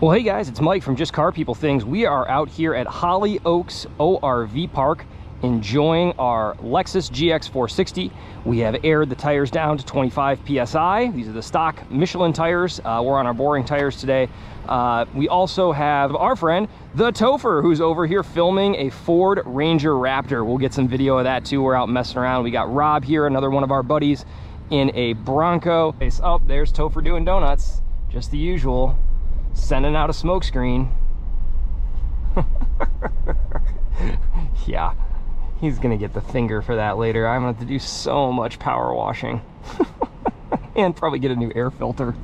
Well, hey guys, it's Mike from Just Car People Things. We are out here at Holly Oaks ORV Park enjoying our Lexus GX 460. We have aired the tires down to 25 PSI. These are the stock Michelin tires. We're on our boring tires today. We also have our friend, the Topher, who's over here filming a Ford Ranger Raptor. We'll get some video of that too. We're out messing around. We got Rob here, another one of our buddies, in a Bronco. Oh, there's Topher doing donuts. Just the usual. Sending out a smoke screen. Yeah, he's gonna get the finger for that later. I'm gonna have to do so much power washing. And probably get a new air filter.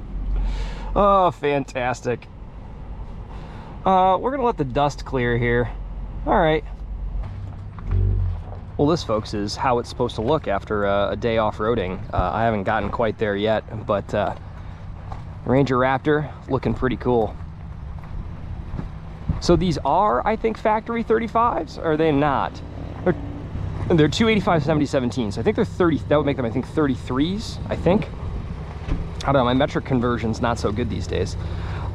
Oh, fantastic. We're gonna let the dust clear here. All right. Well, this, folks, is how it's supposed to look after a day off-roading. I haven't gotten quite there yet, but Ranger Raptor looking pretty cool. So these are, I think, factory 35s, or are they not? They're 285 7017, so I think they're 30. That would make them, I think, 33s, I think. I don't know, my metric conversion's not so good these days.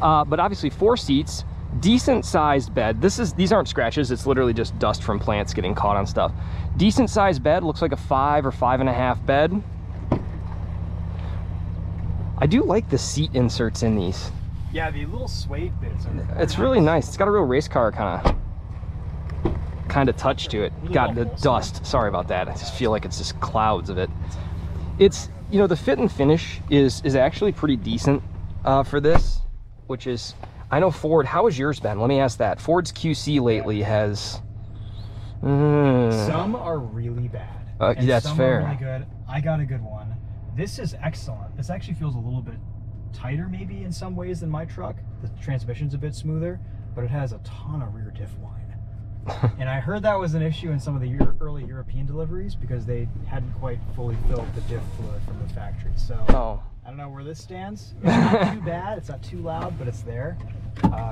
But obviously 4 seats, decent sized bed. These aren't scratches, it's literally just dust from plants getting caught on stuff. Decent sized bed, looks like a 5 or 5.5 bed. I do like the seat inserts in these. Yeah, the little suede bits are it's really nice. It's got a real race car kind of touch to it. Got the dust. Sorry about that. I just feel like it's just clouds of it. It's, you know, the fit and finish is actually pretty decent for this, which is, I know Ford, how has yours been? Let me ask that. Ford's QC lately has... Some are really bad. That's some fair. Are really good. I got a good one. This is excellent. This actually feels a little bit tighter maybe in some ways than my truck. The transmission's a bit smoother, but it has a ton of rear diff line. And I heard that was an issue in some of the early European deliveries because they hadn't quite fully filled the diff fluid from the factory. So I don't know where this stands. It's not too bad. It's not too loud, but it's there.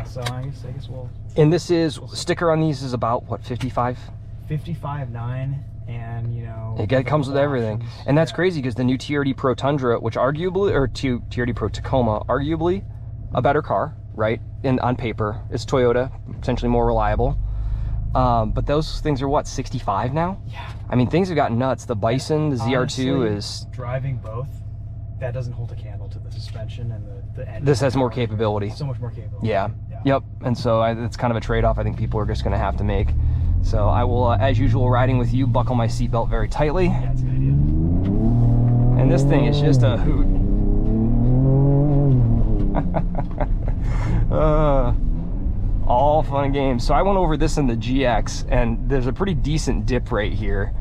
So I guess we'll... And this is, sticker on these is about, what, 55? 55.9. And, you know, it comes with everything. And that's crazy because the new TRD Pro Tundra, which arguably, or TRD Pro Tacoma, arguably a better car, right? And on paper, it's Toyota, potentially more reliable. But those things are what, 65 now? Yeah. I mean, things have gotten nuts. The Bison, the ZR2 honestly, is... driving both, that doesn't hold a candle to the suspension and the engine. This has more capability. So much more capability. Yeah. Yep. And so it's kind of a trade-off I think people are just going to have to make. So I will, as usual, riding with you, buckle my seatbelt very tightly. Yeah, that's a good idea. And this thing is just a hoot. All fun and games. So I went over this in the GX, and there's a pretty decent dip right here.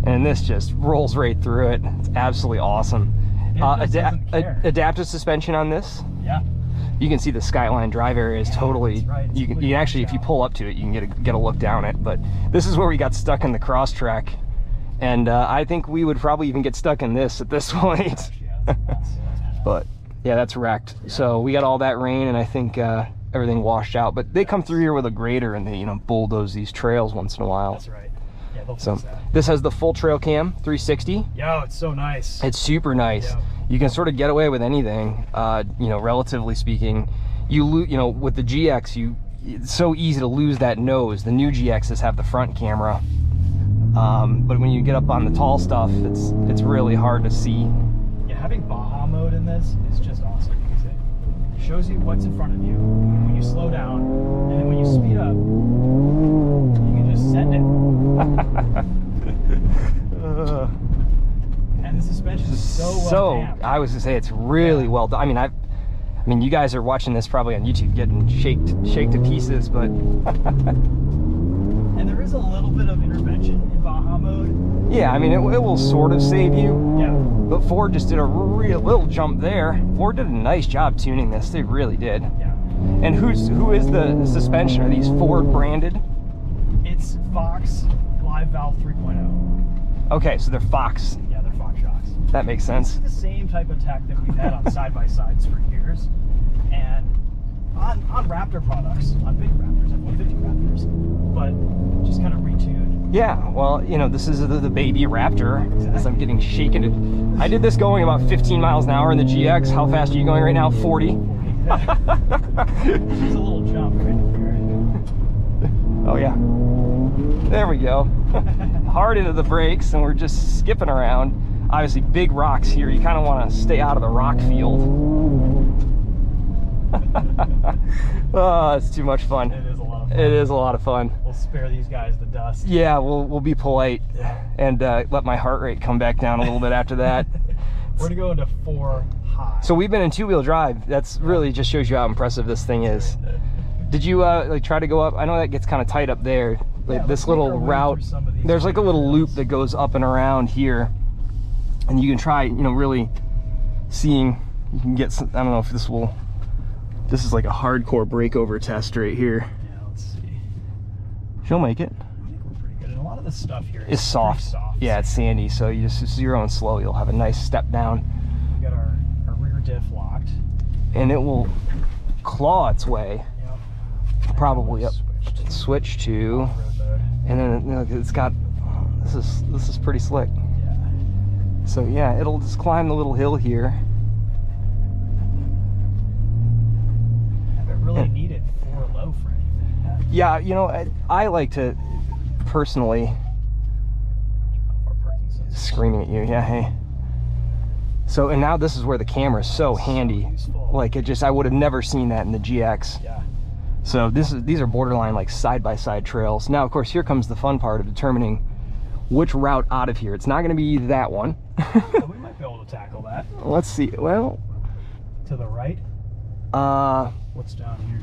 And this just rolls right through it. It's absolutely awesome. Adaptive suspension on this. Yeah. You can see the Skyline drive area is totally, right. you can actually, if you pull up to it, you can get a look down it. But this is where we got stuck in the cross track. And I think we would probably even get stuck in this at this point. But yeah, that's wrecked. Yeah. So we got all that rain and I think everything washed out. But they come through here with a grader and they, you know, bulldoze these trails once in a while. That's right. Yeah, they'll so fix that. This has the full trail cam 360. Yo, it's so nice. It's super nice. Yeah. You can sort of get away with anything, you know, relatively speaking. You know, with the GX, it's so easy to lose that nose. The new GXs have the front camera, but when you get up on the tall stuff, it's really hard to see. Yeah, having Baja mode in this is just awesome because it shows you what's in front of you when you slow down, and then when you speed up, you can just send it. And the suspension is so well damped. I was gonna say it's really well done. I mean, you guys are watching this probably on YouTube, getting shaked to pieces, but. And there is a little bit of intervention in Baja mode. Yeah, I mean, it will sort of save you. Yeah. But Ford just did a real little jump there. Ford did a nice job tuning this. They really did. Yeah. And who is the suspension? Are these Ford branded? It's Fox Live Valve 3.0. Okay, so they're Fox. Yeah, they're Fox shocks. That makes sense. It's the same type of tech that we've had on side-by-sides for years. And on Raptor products, on big Raptors, F-150 Raptors, but just kind of retuned. Yeah, well, you know, this is the baby Raptor. Exactly. As I'm getting shaken. I did this going about 15 miles an hour in the GX. How fast are you going right now? 40? She's a little jump right here. Oh yeah. There we go. Hard into the brakes, and we're just skipping around. Obviously, big rocks here. You kind of want to stay out of the rock field. Oh, it's too much fun. It is a lot of fun. It is a lot of fun. We'll spare these guys the dust. Yeah, we'll be polite and let my heart rate come back down a little bit after that. We're gonna go into 4 high. So we've been in 2-wheel drive. That's really just shows you how impressive this thing is. Did you like try to go up? I know that gets kind of tight up there. Like this little route. There's like a little loop that goes up and around here, and you can try, you know, really seeing. You can get some. I don't know if this will. This is like a hardcore breakover test right here. Yeah, let's see. She'll make it. I think we're pretty good. And a lot of the stuff here It's soft. Yeah, it's sandy, so you just zero and slow. You'll have a nice step down. We got our rear diff locked. And it will claw its way. Yep. Probably up. Switch to. And then you know, it's got. This is pretty slick. Yeah. So yeah, it'll just climb the little hill here. Really needed 4 low for anything. Yeah, you know, I like to personally screaming at you. Yeah, hey. So, and now this is where the camera is so handy. Like it just, I would have never seen that in the GX. Yeah. So these are borderline like side-by-side trails. Now, of course, here comes the fun part of determining which route out of here. It's not going to be that one. Well, we might be able to tackle that. Let's see. Well, to the right. What's down here?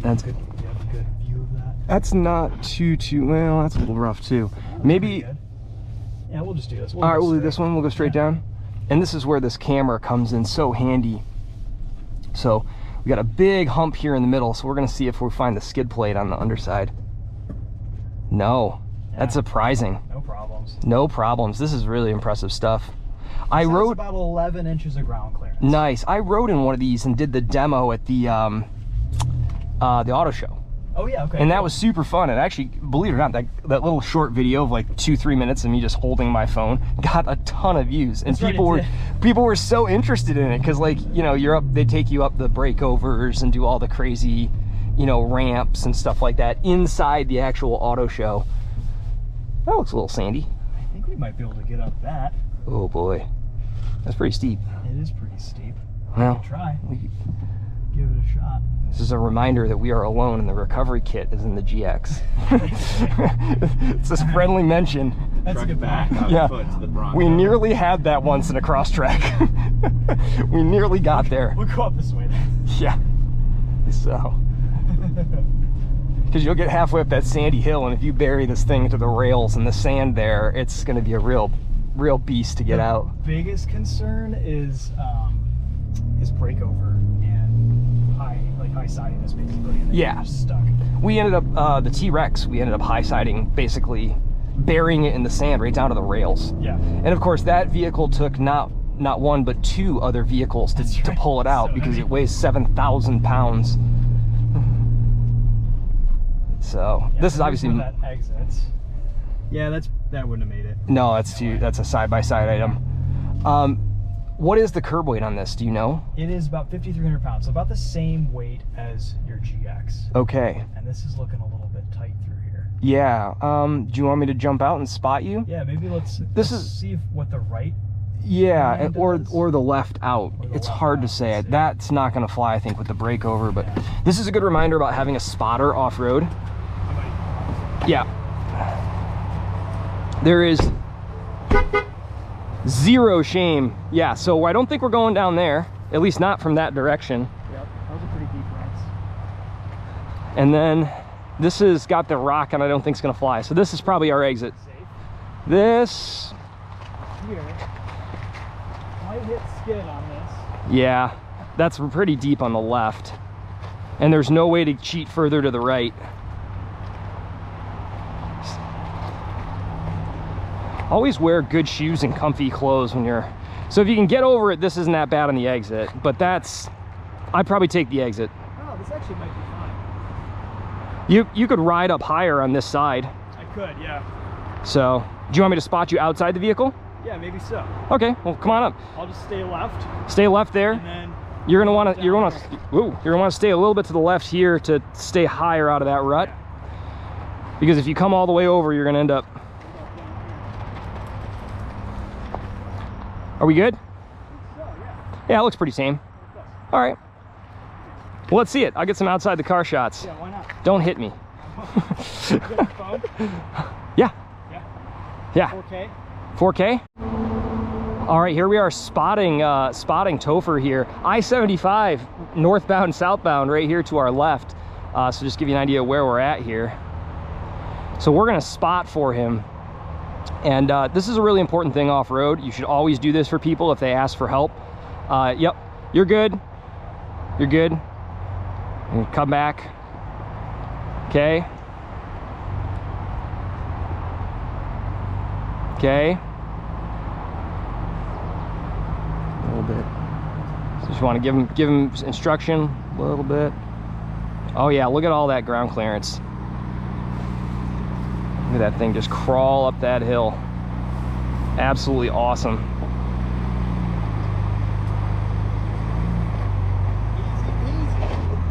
That's good. You have a good view of that. That's not too well. That's a little rough too. Maybe. Yeah, we'll just do this. All right, we'll do this one. We'll go straight down. And this is where this camera comes in so handy. So we got a big hump here in the middle. So we're gonna see if we find the skid plate on the underside. No, that's surprising. No problems. No problems. This is really impressive stuff. I rode about 11 inches of ground clearance. Nice. I rode in one of these and did the demo at the auto show. Oh yeah, okay. And that was super fun. And actually, believe it or not, that little short video of like 2-3 minutes of me just holding my phone got a ton of views. And people were so interested in it because, like, you know, you're up. They take you up the breakovers and do all the crazy, you know, ramps and stuff like that inside the actual auto show. That looks a little sandy. I think we might be able to get up that. Oh boy, that's pretty steep. It is pretty steep. Well, we could try. Give it a shot. This is a reminder that we are alone and the recovery kit is in the GX. It's this friendly mention. That's a good back. Yeah, we nearly had that once in a cross track. We nearly got there. We'll go up this way then. Yeah. So. Because you'll get halfway up that sandy hill, and if you bury this thing into the rails and the sand there, it's going to be a real beast to get out. Biggest concern is breakover and high sidiness, basically. And yeah. Stuck. We ended up the T-Rex. We ended up high siding, basically burying it in the sand right down to the rails. Yeah. And of course, that vehicle took not one but 2 other vehicles to pull it out because it weighs 7,000 pounds. So yeah, this is obviously that exits. Yeah, that wouldn't have made it. No, that's a side-by-side item. What is the curb weight on this? Do you know? It is about 5,300 pounds, so about the same weight as your GX. Okay. And this is looking a little bit tight through here. Yeah. Do you want me to jump out and spot you? Yeah, maybe let's see what the right. Yeah, or the left out. It's hard to say. That's not going to fly, I think, with the breakover. But this is a good reminder about having a spotter off-road. Yeah. There is zero shame. Yeah, so I don't think we're going down there, at least not from that direction. Yep, those are pretty deep ruts. And then this has got the rock, and I don't think it's going to fly. So this is probably our exit. Safe. This here might hit skid on this. Yeah, that's pretty deep on the left. And there's no way to cheat further to the right. Always wear good shoes and comfy clothes when you're... So if you can get over it, this isn't that bad on the exit. But I'd probably take the exit. Oh, this actually might be fine. You could ride up higher on this side. I could, yeah. So, do you want me to spot you outside the vehicle? Yeah, maybe so. Okay, well, come on up. I'll just stay left. Stay left there. And then You're gonna want to stay a little bit to the left here to stay higher out of that rut. Because if you come all the way over, you're gonna end up. Are we good? Yeah, it looks pretty tame. All right. Well, let's see it. I'll get some outside the car shots. Yeah, why not? Don't hit me. You got your phone? Yeah. Yeah. Yeah. 4K? 4K. All right, here we are spotting Topher here. I-75 northbound, southbound, right here to our left. So just give you an idea of where we're at here. So we're gonna spot for him. And this is a really important thing off-road. You should always do this for people if they ask for help. Yep, you're good. You're good. And come back. Okay. Okay. A little bit. So just want to give him instruction a little bit. Oh yeah, look at all that ground clearance. Look at that thing just crawl up that hill. Absolutely awesome.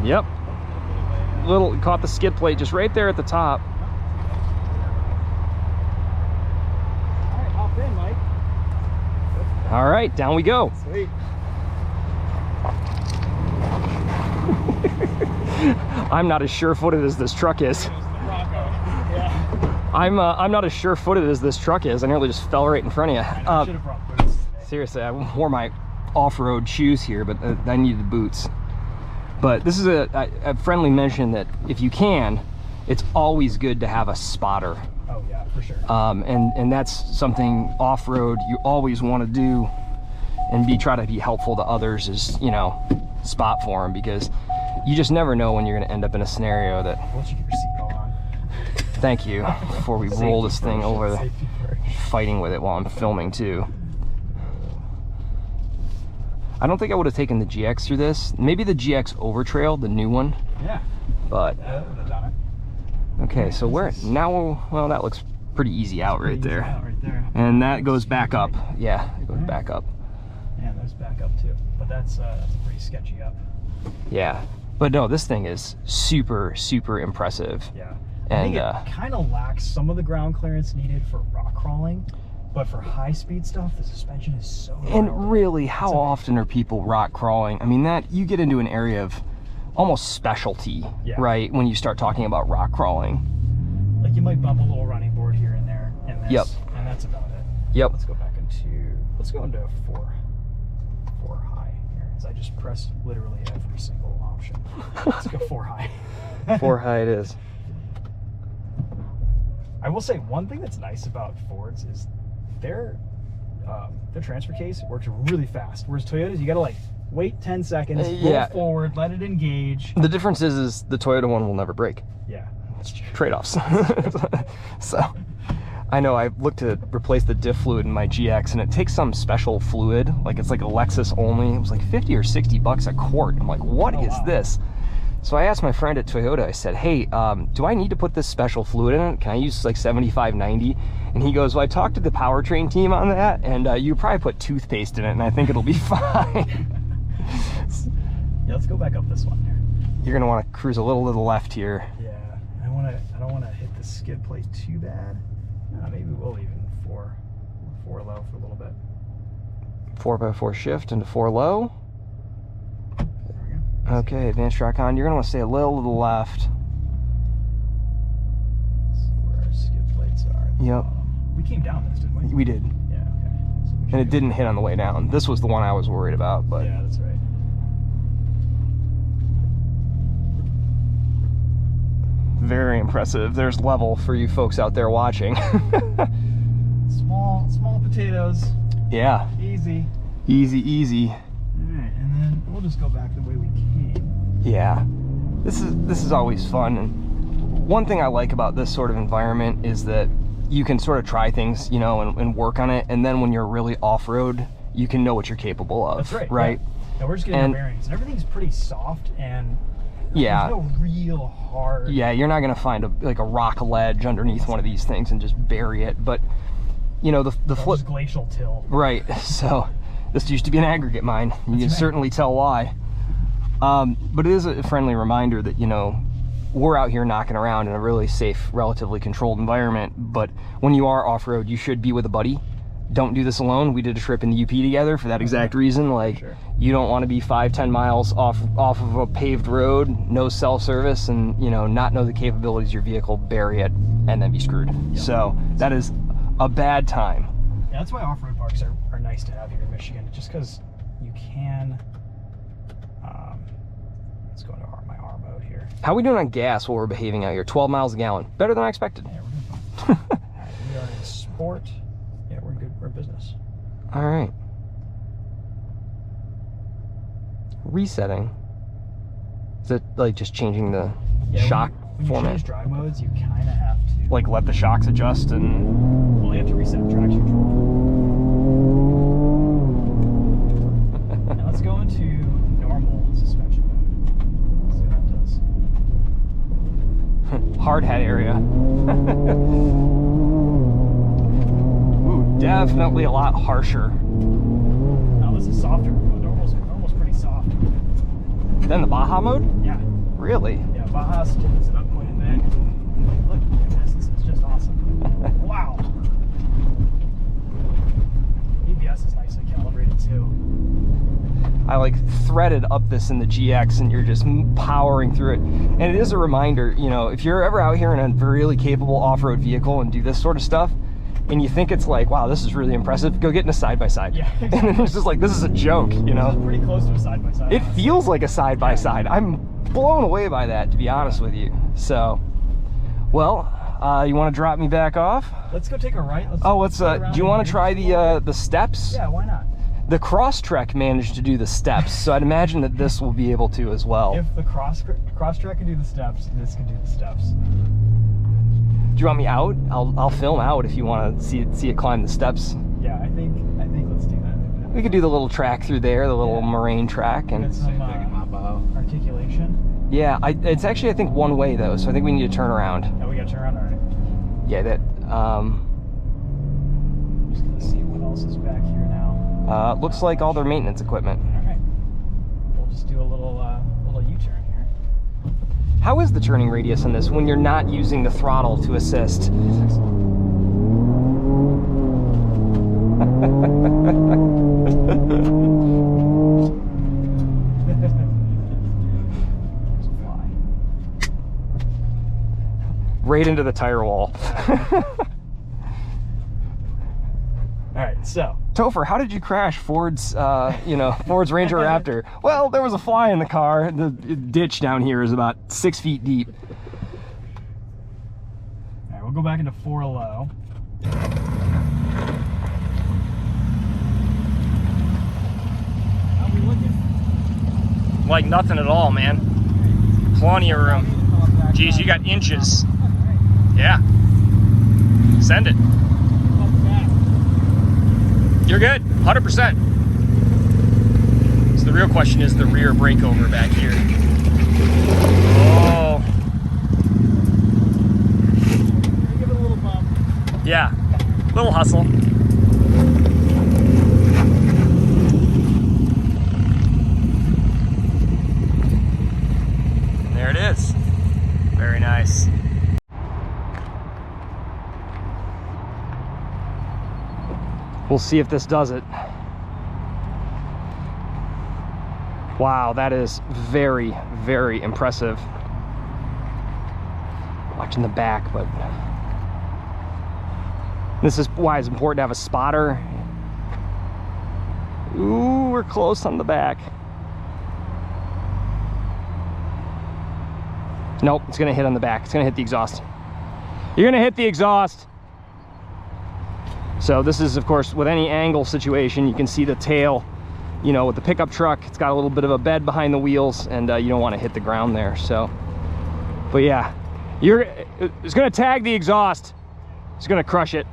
Yep. Little caught the skid plate just right there at the top. All right, hop in, Mike. All right, down we go. Sweet. I'm not as sure-footed as this truck is. Yeah. I'm not as sure-footed as this truck is. I nearly just fell right in front of you. I should have brought boots today. Seriously, I wore my off-road shoes here, but I needed boots. But this is a friendly mention that if you can, it's always good to have a spotter. Oh yeah, for sure. And that's something off-road you always want to do, and try to be helpful to others, is, you know, spot for them, because you just never know when you're going to end up in a scenario that. Why don't you get your seatbelt on? Thank you. Before we roll this thing over, fighting with it while I'm filming too. I don't think I would have taken the GX through this. Maybe the GX Overtrail, the new one. Yeah. But Yeah, that would have done it. okay, so where now? Well, that looks pretty easy out right there. Out right there. And that goes back up. Yeah, it goes back up. Yeah, there's back up too. But that's a pretty sketchy up. Yeah, but no, this thing is super, super impressive. Yeah. And I think it kind of lacks some of the ground clearance needed for rock crawling, but for high speed stuff, the suspension is so and mild. really, how often are people rock crawling? I mean, that you get into an area of almost specialty, right? When you start talking about rock crawling. Like you might bump a little running board here and there, and this, Yep. and that's about it. Yep. Let's go into four high here, as I just pressed literally every single option. Let's go 4 high. 4 high it is. I will say one thing that's nice about Fords is their transfer case works really fast. Whereas Toyotas, you gotta like wait 10 seconds, roll forward, let it engage. The difference is the Toyota one will never break. Yeah, that's true. Trade-offs. So I know I looked to replace the diff fluid in my GX, and it takes some special fluid, like it's like a Lexus only. It was like 50 or 60 bucks a quart. I'm like, what is this? So I asked my friend at Toyota, I said, hey, do I need to put this special fluid in it? Can I use like 75/90? And he goes, well, I talked to the powertrain team on that, and you probably put toothpaste in it, and I think it'll be fine. Yeah, let's go back up this one here. You're gonna want to cruise a little to the left here. Yeah, I don't want to hit the skid plate too bad. Maybe we'll even four low for a little bit. 4x4 shift into 4 low. Okay, advanced track on. You're gonna want to stay a little to the left. Let's see where our skid plates are. Yep. We came down this, didn't we? We did. Yeah, okay. So And it didn't hit on the way down. This was the one I was worried about, but yeah, that's right. very impressive. There's level for you folks out there watching. Small potatoes. Yeah. Easy. Easy. Alright, and then we'll just go back the way we came. Yeah. This is always fun. And one thing I like about this sort of environment is that you can sort of try things, you know, and work on it. And then when you're really off-road, you can know what you're capable of. That's right. Right? Yeah. And we're just getting our bearings. And everything's pretty soft, and yeah, there's no real hard. Yeah, you're not gonna find a rock ledge underneath one of these things and just bury it. But you know, the flip glacial till. Right. So this used to be an aggregate mine. You can certainly tell why. But it is a friendly reminder that, you know, we're out here knocking around in a really safe, relatively controlled environment. But when you are off-road, you should be with a buddy. Don't do this alone. We did a trip in the UP together for that exact reason. Like, you don't want to be 5-10 miles off of a paved road, no cell service, and, you know, not know the capabilities of your vehicle, bury it, and then be screwed. So that is a bad time. Yeah, that's why off-road parks are nice to have here in Michigan, just because you can. Let's go into my R mode here. How are we doing on gas while we're behaving out here? 12 miles a gallon. Better than I expected. Yeah, we're doing fine. All right, we are in sport. Yeah, we're good. We're in business. All right. Resetting. Is it like just changing the shock when format? you change drive modes, you kind of have to. Like let the shocks adjust and... Well, you have to reset traction control. Now let's go into normal suspension mode. Let's see what that does. hard hat area. Ooh, definitely a lot harsher. Now this is softer. Normal's pretty soft. Then the Baja mode? Yeah. Really? Yeah, Baja stiffens it up quite a bit. Look at this. This is just awesome. Wow. ABS is nicely calibrated too. I like threaded up this in the GX and you're just powering through it. And it is a reminder, you know, if you're ever out here in a really capable off-road vehicle and do this sort of stuff, and you think it's like, wow, this is really impressive, go get in a side-by-side. Yeah, exactly. And it's just like, this is a joke, you know? This is pretty close to a side-by-side. It feels like a side-by-side. I'm blown away by that, to be honest with you. So, well, you want to drop me back off? Let's go take a right. Let's do you want to try the steps? Yeah, why not? The Crosstrek managed to do the steps, so I'd imagine that this will be able to as well. If the Crosstrek can do the steps, this can do the steps. Do you want me out? I'll film out if you want to see it climb the steps. Yeah, I think let's do that. We could do the little track through there, the little moraine track, and get some articulation. Yeah, it's actually I think one way though, so I think we need to turn around. Oh, we gotta turn around, alright. Yeah, that. Just gonna see what else is back here now. Looks like all their maintenance equipment. All right, we'll just do a little U-turn here. How is the turning radius on this when you're not using the throttle to assist? Right into the tire wall. All right, so Topher, how did you crash Ford's, Ford's Ranger Raptor? Well, there was a fly in the car. The ditch down here is about 6 feet deep. All right, we'll go back into 4 low. How we looking? Like nothing at all, man. Plenty of room. Geez, you got inches. Yeah. Send it. You're good, 100%. So the real question is the rear breakover back here. Oh. Give it a little bump. Yeah, little hustle. And there it is. Very nice. We'll see if this does it. Wow, that is very, very impressive. Watching the back, but this is why it's important to have a spotter. Ooh, we're close on the back. Nope, it's gonna hit on the back. It's gonna hit the exhaust. You're gonna hit the exhaust. So this is, of course, with any angle situation, you can see the tail, you know, with the pickup truck, it's got a little bit of a bed behind the wheels, and you don't want to hit the ground there. So, but yeah, it's going to tag the exhaust. It's going to crush it.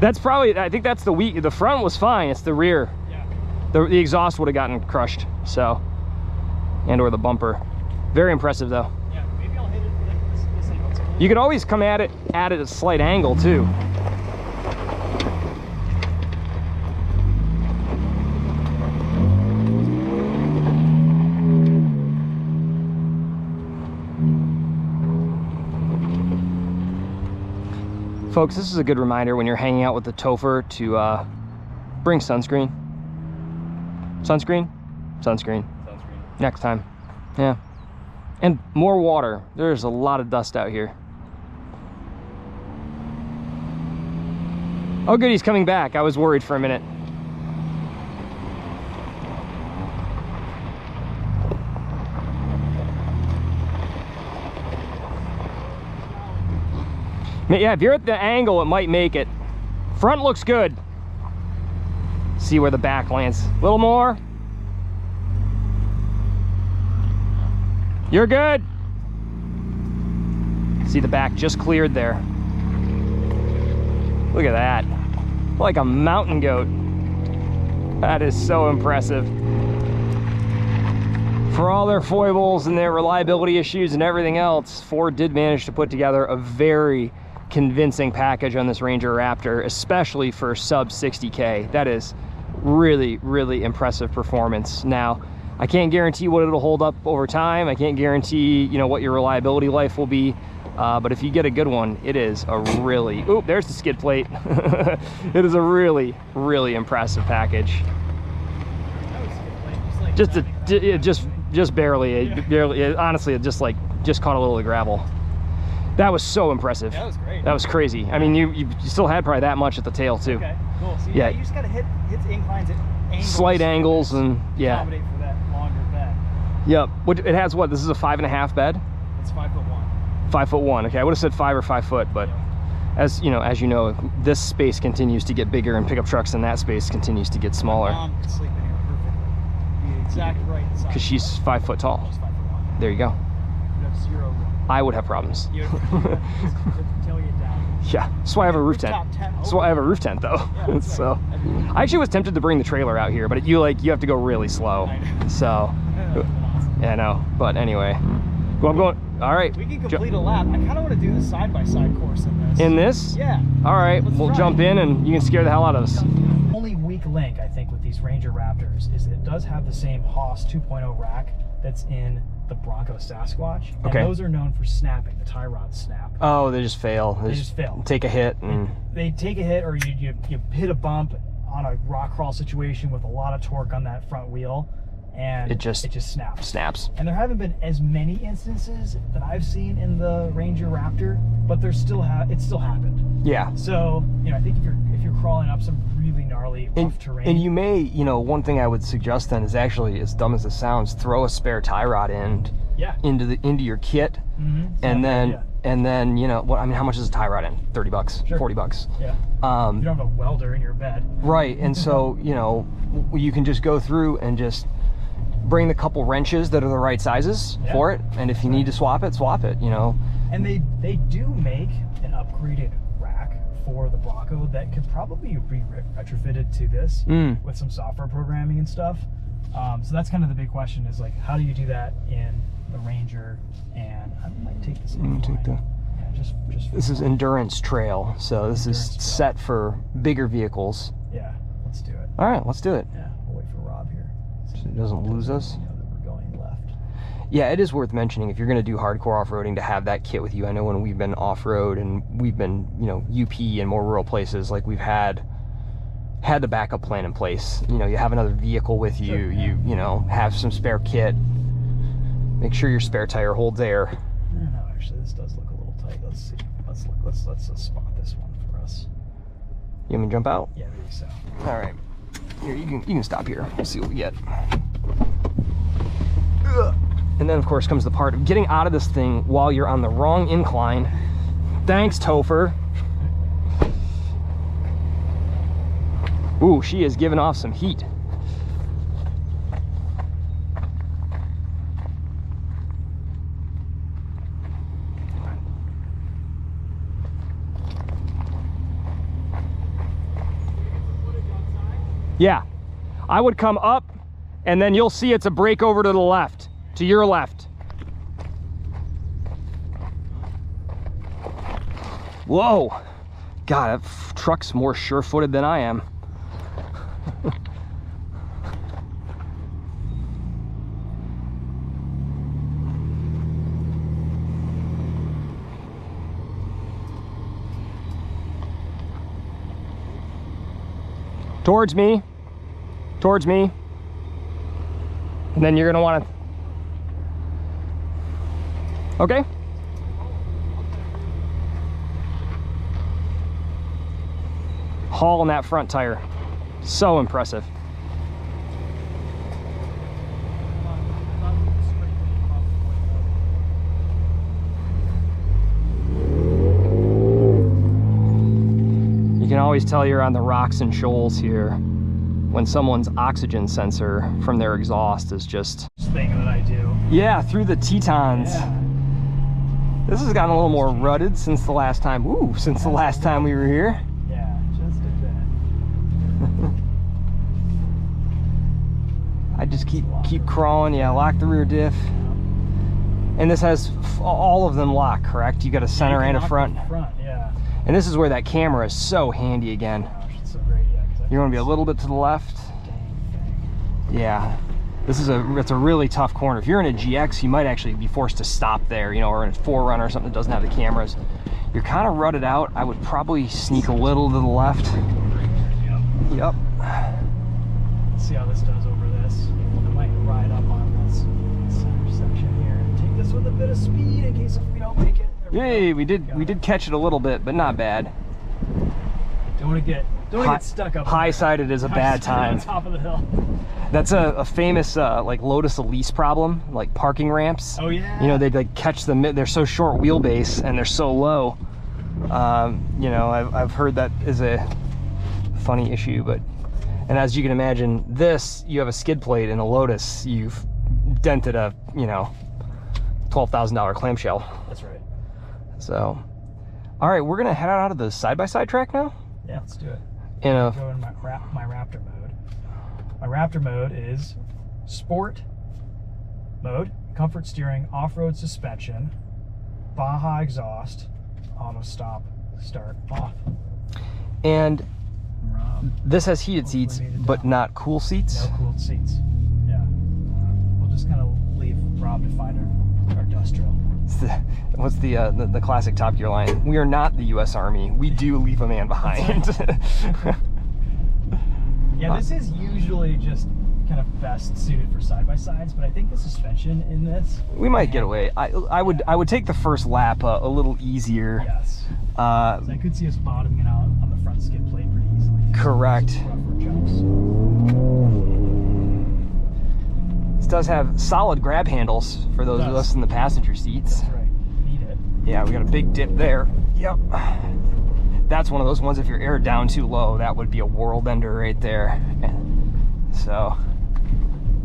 That's probably, I think that's the front was fine. It's the rear. Yeah. The exhaust would have gotten crushed. So, and or the bumper. Very impressive though. Yeah, maybe I'll hit it like this angle. You could always come at it at a slight angle too. Folks, this is a good reminder when you're hanging out with the Topher to bring sunscreen. Sunscreen? Sunscreen. Next time. Yeah. And more water. There's a lot of dust out here. Oh good, he's coming back. I was worried for a minute. Yeah, if you're at the angle, it might make it. Front looks good. See where the back lands. A little more. You're good. See the back just cleared there. Look at that. Like a mountain goat. That is so impressive. For all their foibles and their reliability issues and everything else, Ford did manage to put together a very convincing package on this Ranger Raptor, especially for sub 60K. That is really, really impressive performance. Now, I can't guarantee what it'll hold up over time. I can't guarantee, you know, what your reliability life will be. But if you get a good one, it is a really, oop, there's the skid plate. It is a really, really impressive package. Just barely, honestly, it just caught a little of the gravel. That was so impressive. That was great. That was crazy. I mean, you still had probably that much at the tail too. Okay, cool. So yeah, you just gotta hit inclines at angles. Slight angles and yeah. Accommodate for that longer bed. Yep. It has what? This is a 5.5 bed. It's 5'1". 5'1". Okay, I would have said 5 or 5 foot, but yeah. As you know, this space continues to get bigger, and pickup trucks in that space continues to get smaller. My mom can sleep in here perfectly. The exact right size. Because she's 5 foot tall. She's 5'1". There you go. You have 0 room. I would have problems. You tell you down. Yeah, that's why I have a roof tent. That's why I have a roof tent, though. Yeah, so, right. I actually was tempted to bring the trailer out here, but you have to go really slow. So, yeah, I know. But anyway, well, I'm going. All right. We can complete a lap. I kind of want to do the side-by-side course in this. In this? Yeah. All right. We'll jump in, and you can scare the hell out of us. The only weak link, I think, with these Ranger Raptors is that it does have the same Haas 2.0 rack that's in the Bronco Sasquatch. And those are known for snapping. The tie rods snap. Oh, they just fail. They just fail. Take a hit. And they take a hit, or you hit a bump on a rock crawl situation with a lot of torque on that front wheel, and it just snaps. And there haven't been as many instances that I've seen in the Ranger Raptor, but it still happened. Yeah. So, I think if you're crawling up some really gnarly rough terrain, and you may, one thing I would suggest then is actually, as dumb as it sounds, throw a spare tie rod end into your kit, and then how much is a tie rod end? $30, sure. $40. Yeah. You don't have a welder in your bed. Right. And so, you can just go through and just bring the couple wrenches that are the right sizes for it, and if you need to swap it, And they do make an upgraded rack for the Bronco that could probably be retrofitted to this with some software programming and stuff. So that's kind of the big question, is like, how do you do that in the Ranger? And I might take this. This is endurance trail, so this is set for bigger vehicles. Yeah, let's do it. All right, let's do it. Yeah, we'll wait for Rob here so he doesn't lose us. That we're going left. Yeah, it is worth mentioning, if you're going to do hardcore off-roading, to have that kit with you. I know when we've been off-road and we've been, UP and more rural places, like we've had the backup plan in place. You have another vehicle with you. Sure, yeah. You have some spare kit. Make sure your spare tire holds air. No, actually, this does look a little tight. Let's see. Let's spot this one for us. You want me to jump out? Yeah, maybe so. All right. Here, you can stop here. We'll see what we get. Ugh. And then, of course, comes the part of getting out of this thing while you're on the wrong incline. Thanks, Topher. Ooh, she is giving off some heat. Yeah, I would come up, and then you'll see it's a break over to the left, to your left. Whoa, God, that truck's more sure-footed than I am. Towards me. Towards me. And then you're gonna want to... Okay. Haul on that front tire. So impressive. You can always tell you're on the rocks and shoals here when someone's oxygen sensor from their exhaust is just... thing that I do. Yeah, through the Tetons. Yeah. This has gotten a little more rutted since the last time. Ooh, since the last time we were here. Yeah, just a bit. I just keep crawling. Yeah, lock the rear diff. And this has all of them locked, correct? You got a center and a front. Front, yeah. And this is where that camera is so handy again. Gosh, it's so great, yeah. You're gonna be a little bit to the left. Yeah. It's a really tough corner. If you're in a GX, you might actually be forced to stop there, you know, or in a 4Runner or something that doesn't have the cameras. You're kind of rutted out. I would probably sneak a little to the left. Yep. Let's see how this does over this. I might ride up on this center section here and take this with a bit of speed in case if we don't make it. Yay, we did catch it a little bit, but not bad. Don't want to get stuck up. High-sided is a bad time. On top of the hill. That's a famous like Lotus Elise problem, like parking ramps. Oh yeah. You know, they like catch them. They're so short wheelbase and they're so low. You know, I've heard that is a funny issue, but and as you can imagine, this you have a skid plate in a Lotus, you've dented a $12,000 clamshell. That's right. So, all right, we're gonna head out of the side-by-side track now. Yeah, let's do it. Go in my Raptor mode. My Raptor mode is Sport mode, comfort steering, off-road suspension, Baja exhaust, auto stop, start off. And this has heated seats, but not cool seats. No cooled seats. Yeah. We'll just kind of leave Rob to find our dust drill. What's the classic Top Gear line? We are not the U.S. Army. We do leave a man behind. Yeah, this is usually just kind of best suited for side-by-sides, but I think the suspension in this... We might get away. I would take the first lap a little easier. Yes. So I could see us bottoming it out on the front skid plate pretty easily. Correct. Rougher jumps. This does have solid grab handles for those of us in the passenger seats. That's right. Need it. Yeah, we got a big dip there. Yep. That's one of those ones, if you're aired down too low, that would be a world ender right there. So,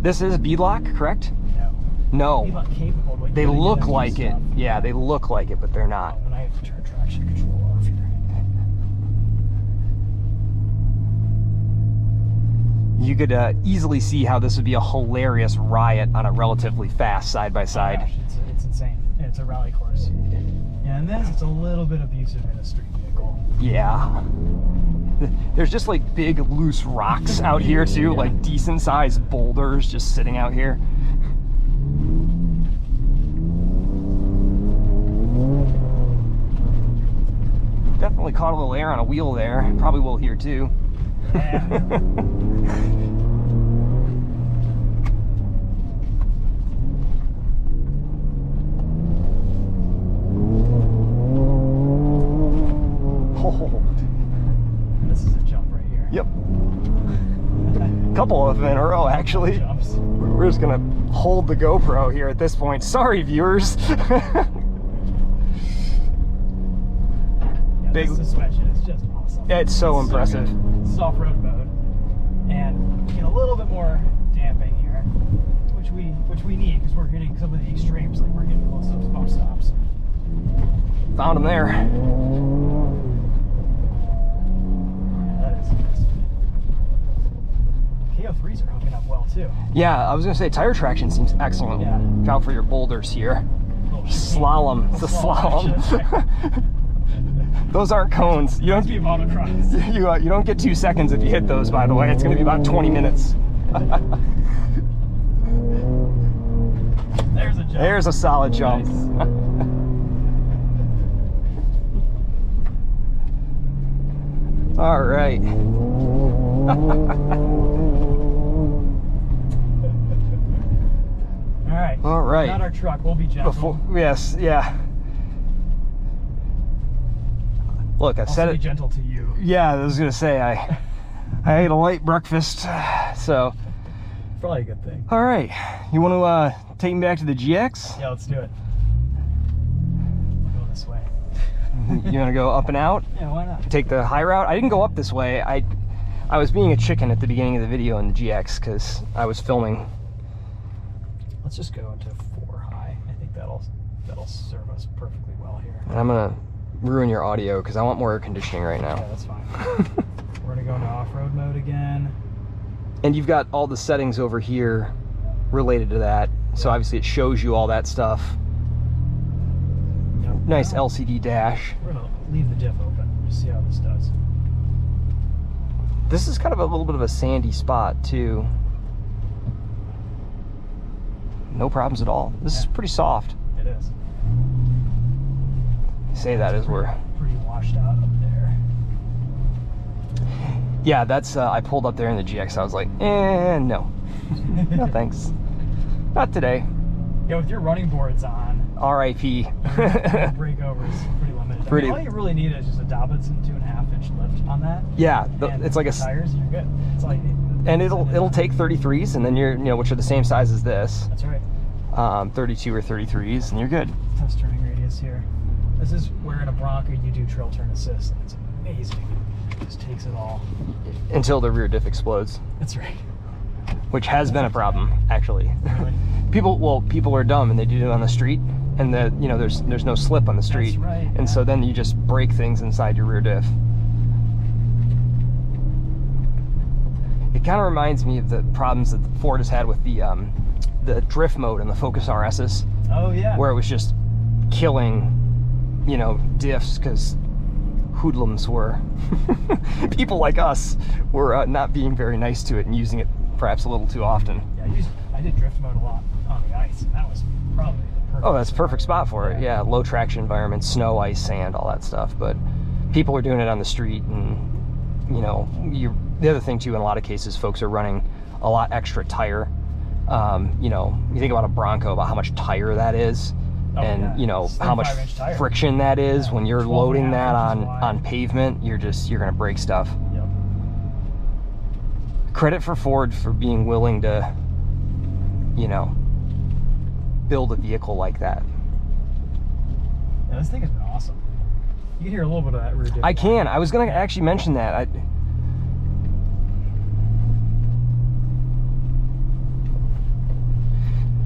this is beadlock, correct? No. Beadlock capable, but they look like it. stuff. Yeah, they look like it, but they're not. When I have to turn traction control off here. You could easily see how this would be a hilarious riot on a relatively fast side-by-side. Oh gosh, it's insane. It's a rally course. Yeah, and this, it's a little bit abusive in a street vehicle. Yeah. There's just like big loose rocks out here too, like decent sized boulders just sitting out here. Definitely caught a little air on a wheel there. Probably will here too. Yeah. This is a jump right here. Yep. Couple of them in a row, actually. Jumps. We're just gonna hold the GoPro here at this point. Sorry, viewers. Yeah, Big this suspension is just awesome. Yeah, it's so impressive. This is off-road mode, and a little bit more damping here, which we need because we're hitting some of the extremes, like we're getting close to those bump stops. Found him there. KO3s are hooking up well too. Yeah, I was gonna say tire traction seems excellent. Yeah. Look out for your boulders here. Slalom. It's a slalom. Those aren't cones. You don't you don't get 2 seconds if you hit those, by the way. It's gonna be about 20 minutes. There's a jump. There's a solid jump. Nice. All right. All right. Not our truck. We'll be gentle. Yes. Yeah. Look, I said it. Be gentle to you. Yeah, I was gonna say I ate a light breakfast, so probably a good thing. All right, you want to take me back to the GX? Yeah, let's do it. We'll go this way. You want to go up and out? Yeah, why not? Take the high route. I didn't go up this way. I was being a chicken at the beginning of the video in the GX because I was filming. Let's just go into 4 high. I think that'll serve us perfectly well here. And I'm gonna ruin your audio because I want more air conditioning right now. Yeah, that's fine. We're gonna go into off-road mode again. And you've got all the settings over here related to that. So obviously it shows you all that stuff. Yep. Nice LCD dash. We're gonna leave the diff open. Just see how this does. This is kind of a little bit of a sandy spot too. No problems at all. This is pretty soft. It is. Say that as we're pretty washed out up there. Yeah, that's I pulled up there in the GX. I was like, no. No thanks. Not today. Yeah, with your running boards on, RIP. breakover is pretty limited. I mean, all you really need is just a Dobbinsson 2.5-inch lift on that. Yeah, it's like tires. You're good. That's all you need. And it'll take 33s, and then you're which are the same size as this. That's right. 32 or 33s, and you're good. Test turning radius here. This is where in a Bronco you do trail turn assist, and it's amazing. It just takes it all. Until the rear diff explodes. That's right. Which has been a problem, actually. Really? People are dumb and they do it on the street, and there's no slip on the street. That's right. And so then you just break things inside your rear diff. It kind of reminds me of the problems that Ford has had with the drift mode in the Focus RSs. Oh yeah. Where it was just killing, diffs because hoodlums were people like us were not being very nice to it and using it perhaps a little too often. Yeah, I did drift mode a lot on the ice, and that was probably the perfect. Oh, that's a perfect spot for it. Yeah, low traction environment, snow, ice, sand, all that stuff. But people are doing it on the street, and the other thing too, in a lot of cases, folks are running a lot extra tire. You think about a Bronco, about how much tire that is. Oh, and yeah. How much friction that is when you're loading that on pavement. You're gonna break stuff. Yep. Credit for Ford for being willing to build a vehicle like that. Yeah, this thing has been awesome. You can hear a little bit of that rear diff. I can. I was gonna actually mention that.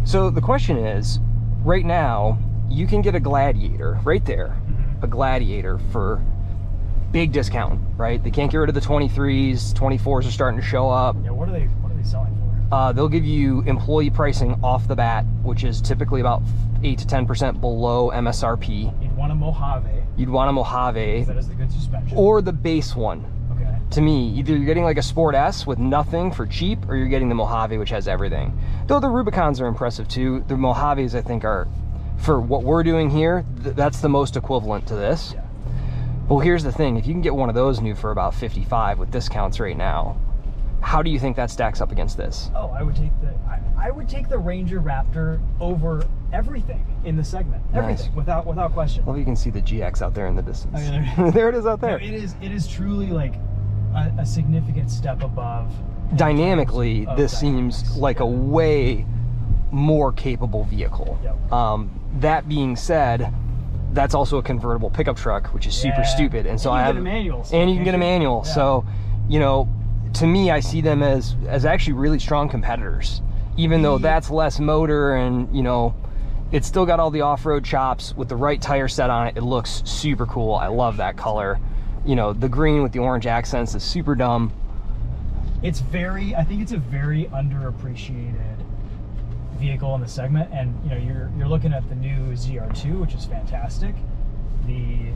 So the question is, right now, you can get a Gladiator right there, a Gladiator for big discount, right? They can't get rid of the 23s, 24s are starting to show up. Yeah, what are they selling for? They'll give you employee pricing off the bat, which is typically about 8 to 10% below MSRP. You'd want a Mojave. You'd want a Mojave. That is the good suspension. Or the base one. Okay. To me, either you're getting like a Sport S with nothing for cheap, or you're getting the Mojave, which has everything. Though the Rubicons are impressive too. The Mojaves, I think, are, for what we're doing here, that's the most equivalent to this. Yeah. Well, here's the thing. If you can get one of those new for about 55 with discounts right now, how do you think that stacks up against this? Oh, I would take the Ranger Raptor over everything in the segment. Everything, nice. without question. Well, you can see the GX out there in the distance. Oh, yeah, there it is out there. No, it is truly like a significant step above. Dynamically, this seems like a way more capable vehicle. Yep. That being said, that's also a convertible pickup truck, which is super stupid. And so you can get a manual. And you can get a manual. Yeah. So, to me, I see them as actually really strong competitors, even though that's less motor and, it's still got all the off-road chops with the right tire set on it. It looks super cool. I love that color. The green with the orange accents is super dumb. I think it's a very underappreciated vehicle in the segment, and you're looking at the new ZR2, which is fantastic. The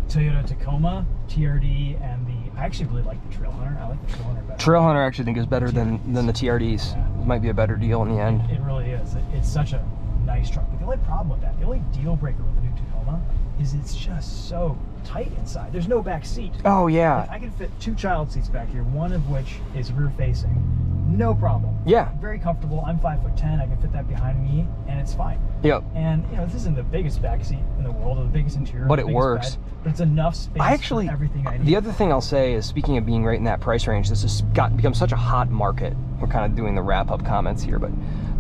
Toyota Tacoma TRD, and I actually really like the Trailhunter. I like the Trailhunter better. Trailhunter I actually think is better than the TRDs. Yeah. It might be a better deal in the end. It really is. It's such a nice truck. But the only problem with that, the only deal breaker with the new Tacoma is it's just so tight inside. There's no back seat. Oh yeah. Like, I can fit 2 child seats back here, one of which is rear facing. No problem. Yeah. Very comfortable. I'm 5'10". I can fit that behind me, and it's fine. Yep. And you know, this isn't the biggest back seat in the world or the biggest interior, but the it biggest works. bed, but it's enough space for everything I need. The other thing I'll say is, speaking of being right in that price range, this has become such a hot market. We're kind of doing the wrap-up comments here, but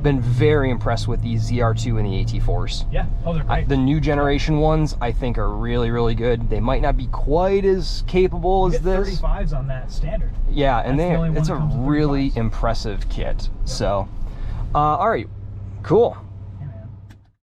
been very impressed with the ZR2 and the AT4s. Yeah. Oh, they're great. The new generation ones, I think, are really, really good. They might not be quite as capable as this. 35s on that standard. Yeah, and it's a comes with really 35s. impressive kit. So, all right, cool.